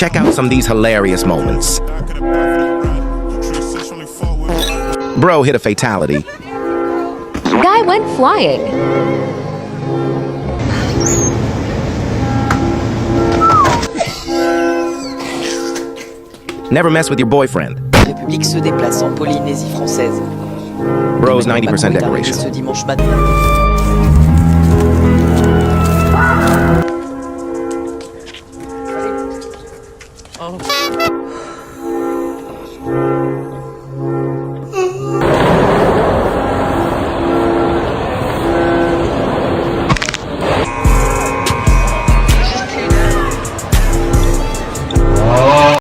check out some of these hilarious moments. Bro hit a fatality. Guy went flying. Never mess with your boyfriend. La République se déplace en Polynésie française. Bro's 90% Macron est arrivé decoration. ce dimanche matin.